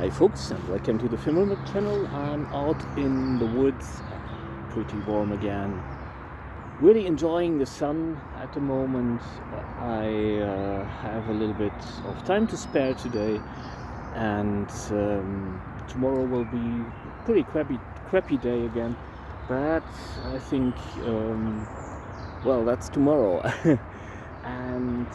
Hi folks, and welcome to the Filmmaker channel. I'm out in the woods, pretty warm again. Really enjoying the sun at the moment. I have a little bit of time to spare today, and tomorrow will be pretty crappy day again. But I think, well, that's tomorrow. And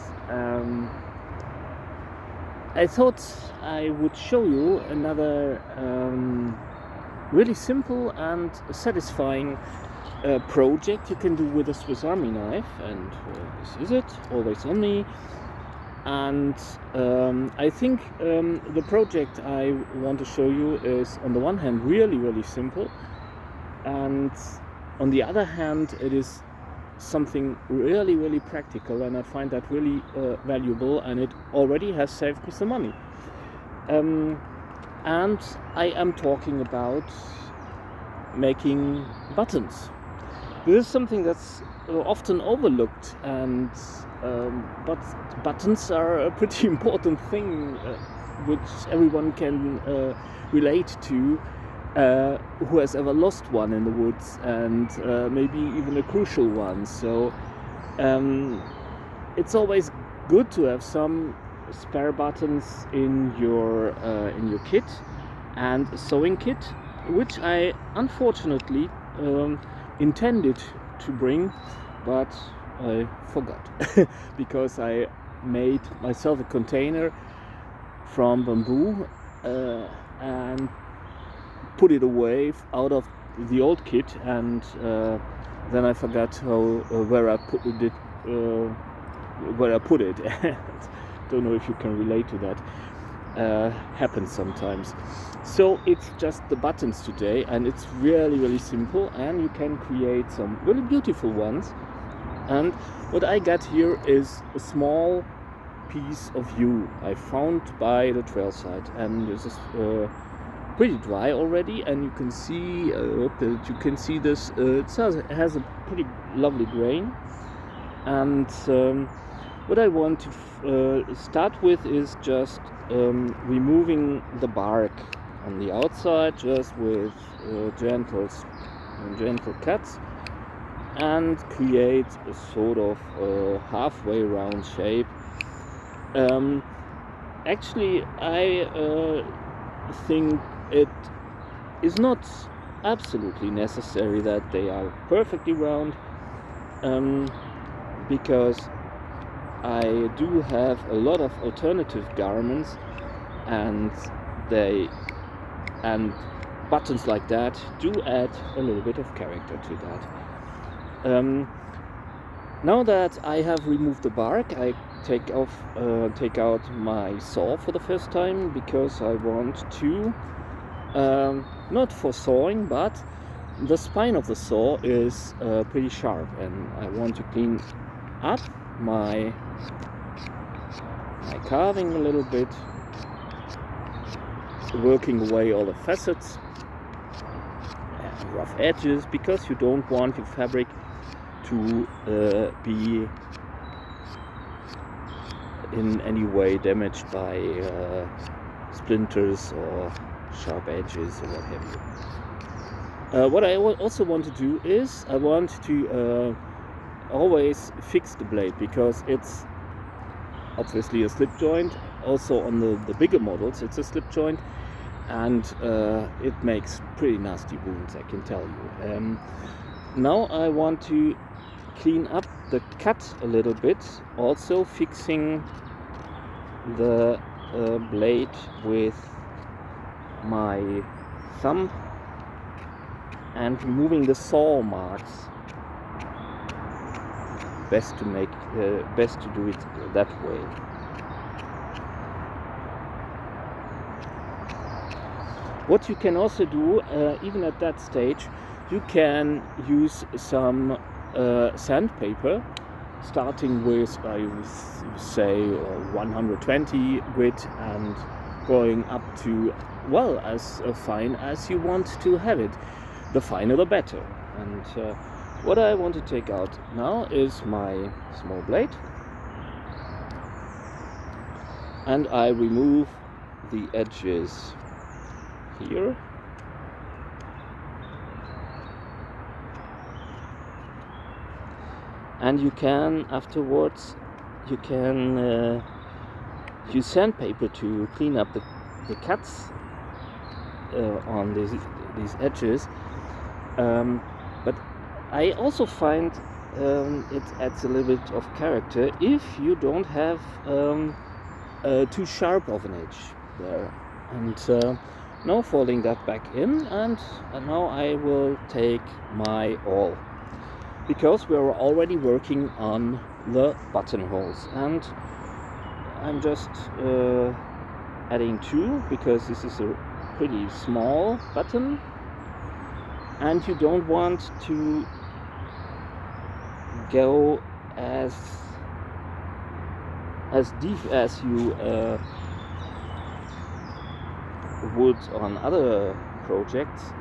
I thought I would show you another really simple and satisfying project you can do with a Swiss Army knife, and this is it, always on me. And I think the project I want to show you is, on the one hand, really simple, and on the other hand, it is something really practical, and I find that really valuable, and it already has saved me some money. And I am talking about making buttons. This is something that's often overlooked, and but buttons are a pretty important thing which everyone can relate to, who has ever lost one in the woods, and maybe even a crucial one. So it's always good to have some spare buttons in your kit, and a sewing kit, which I unfortunately intended to bring, but I forgot because I made myself a container from bamboo and put it away out of the old kit, and then I forgot where I put it. Don't know if you can relate to that. Happens sometimes. So it's just the buttons today, and it's really simple, and you can create some really beautiful ones. And what I got here is a small piece of yew I found by the trail side, and this is pretty dry already, and you can see this. It has a pretty lovely grain, and what I want to start with is just removing the bark on the outside, just with gentle cuts, and create a sort of halfway round shape. Actually, I think it is not absolutely necessary that they are perfectly round, because I do have a lot of alternative garments, and buttons like that do add a little bit of character to that. Now that I have removed the bark, I take out my saw for the first time, because I want to, not for sawing, but the spine of the saw is pretty sharp, and I want to clean up my carving a little bit, working away all the facets and rough edges, because you don't want your fabric to be in any way damaged by splinters or sharp edges or what have you. What I also want to do is I want to always fix the blade, because it's obviously a slip joint. Also on the bigger models it's a slip joint, and it makes pretty nasty wounds, I can tell you. Now I want to clean up the cut a little bit, also fixing the blade with my thumb and removing the saw marks. Best to do it that way. What you can also do, even at that stage, you can use some sandpaper, starting with, I would say, 120 grit, and going up to, well, as fine as you want to have it. The finer the better. And what I want to take out now is my small blade, and I remove the edges here. And you can afterwards use sandpaper to clean up the cuts on these edges. But I also find it adds a little bit of character if you don't have too sharp of an edge there. And now folding that back in, and now I will take my awl, because we're already working on the buttonholes, and I'm just adding 2 because this is a pretty small button and you don't want to go as deep as you would on other projects,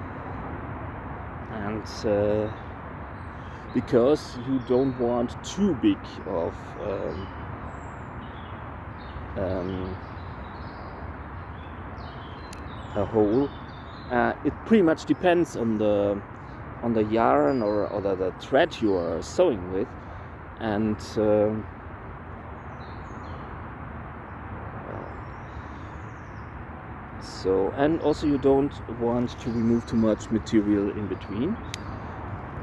and because you don't want too big of a hole. It pretty much depends on the yarn or the thread you are sewing with, and and also you don't want to remove too much material in between.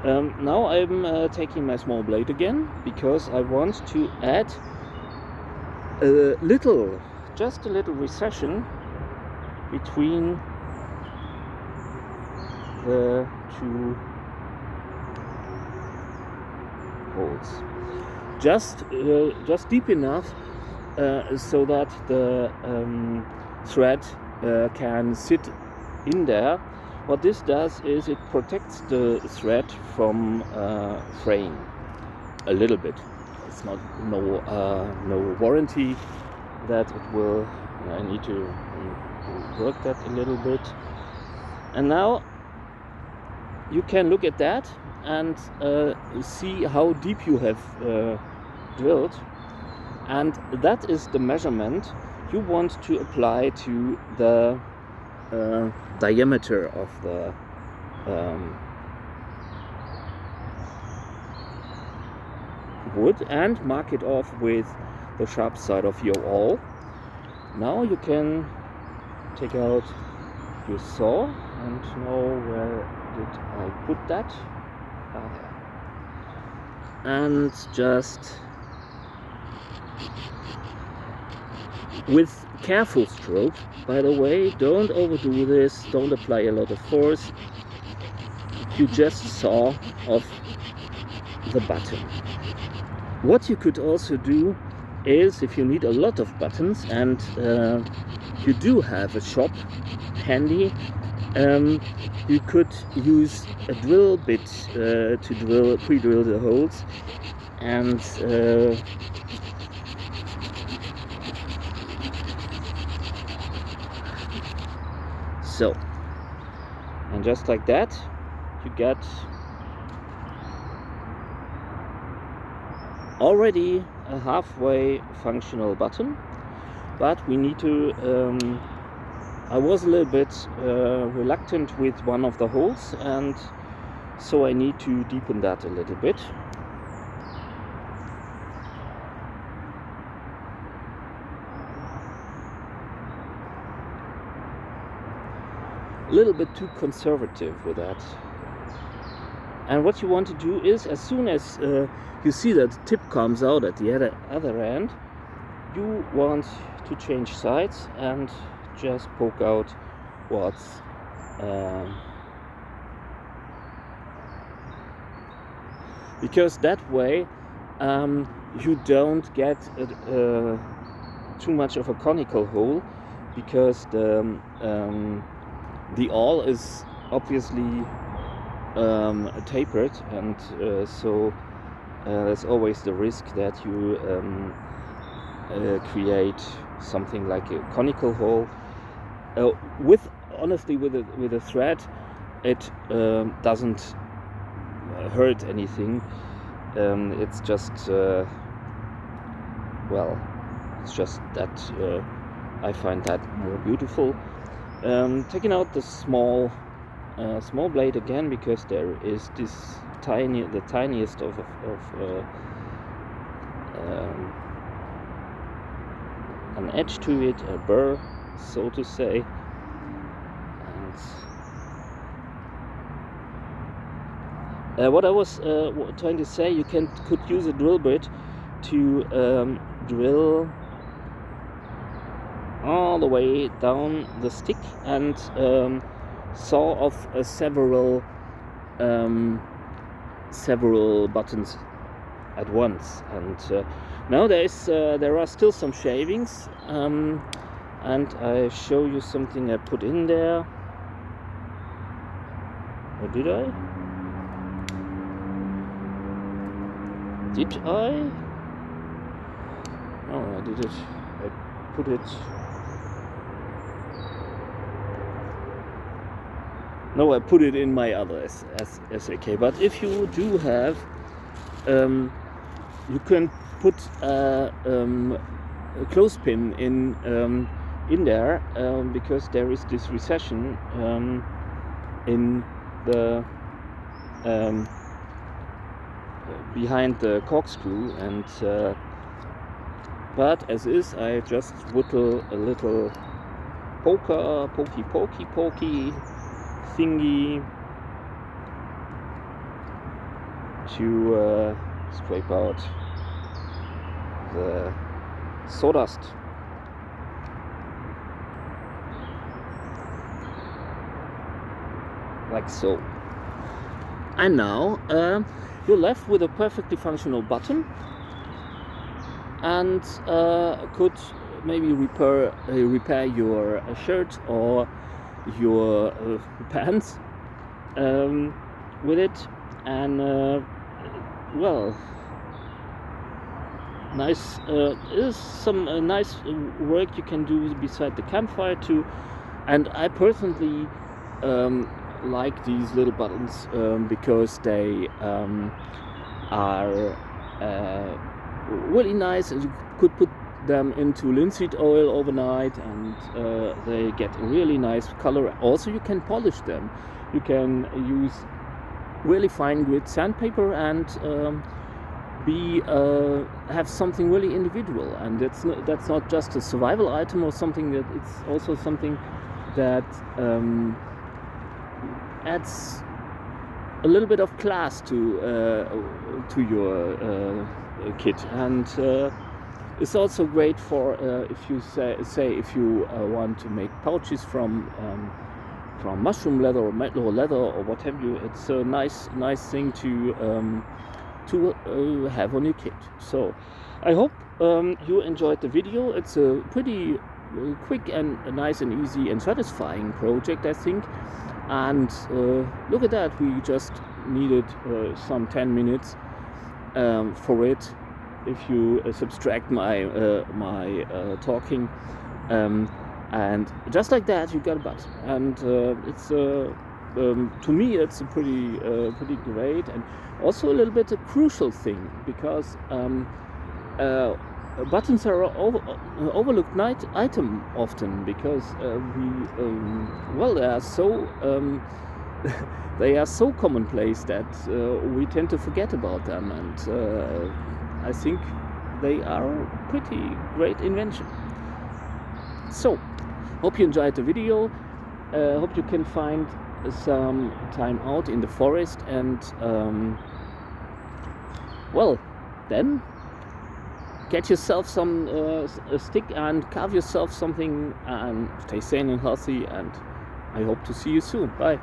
Now I'm taking my small blade again, because I want to add just a little recession between the 2 holes, just deep enough so that the thread can sit in there. What this does is it protects the thread from fraying a little bit. It's not no warranty that it will. I need to work that a little bit. And now you can look at that and see how deep you have drilled, and that is the measurement you want to apply to the diameter of the wood, and mark it off with the sharp side of your awl. Now you can take out your saw, and know where did I put that, and just with careful stroke, by the way, don't overdo this, don't apply a lot of force, you just saw off the button. What you could also do is, if you need a lot of buttons and you do have a shop handy, you could use a drill bit to pre-drill the holes, and so, and just like that you get already a halfway functional button. But we need to I was a little bit reluctant with one of the holes, and so I need to deepen that a little bit. A little bit too conservative with that. And what you want to do is, as soon as you see that the tip comes out at the other end, you want to change sides and just poke out what's because that way you don't get too much of a conical hole, because the awl is obviously tapered, and so there's always the risk that you create something like a conical hole. Honestly, with a thread, it doesn't hurt anything. It's just it's just that I find that more beautiful. Taking out the small blade again, because there is this the tiniest of an edge to it, a burr, so to say. And what I was trying to say, you could use a drill bit to drill all the way down the stick and saw off several buttons at once. And now there are still some shavings, and I show you something I put in there. Or did I? Did I? Oh, I did it. I put it. No, I put it in my other SAK. But if you do have, you can put a clothespin in there, because there is this recession in the behind the corkscrew, and but as is, I just whittle a little pokey thingy to scrape out the sawdust. Like so. And now you're left with a perfectly functional button, and could maybe repair your shirt or your pants with it. And well, nice is some nice work you can do beside the campfire too. And I personally like these little buttons because they are really nice, and you could put them into linseed oil overnight, and they get a really nice color. Also, you can polish them. You can use really fine grit sandpaper and have something really individual. And that's not just a survival item or something, that it's also something that adds a little bit of class to your kit. And it's also great for if you say if you want to make pouches from mushroom leather or metal leather or what have you. It's a nice thing to have on your kit. So I hope you enjoyed the video. It's a pretty quick and nice and easy and satisfying project, I think. And look at that, we just needed some 10 minutes for it, if you subtract my talking, and just like that you got a button. And it's to me it's a pretty great, and also a little bit a crucial thing, because buttons are overlooked item often, because they are so they are so commonplace that we tend to forget about them. And I think they are a pretty great invention. So hope you enjoyed the video. Hope you can find some time out in the forest, and well, then get yourself some a stick and carve yourself something, and stay sane and healthy, and I hope to see you soon. Bye.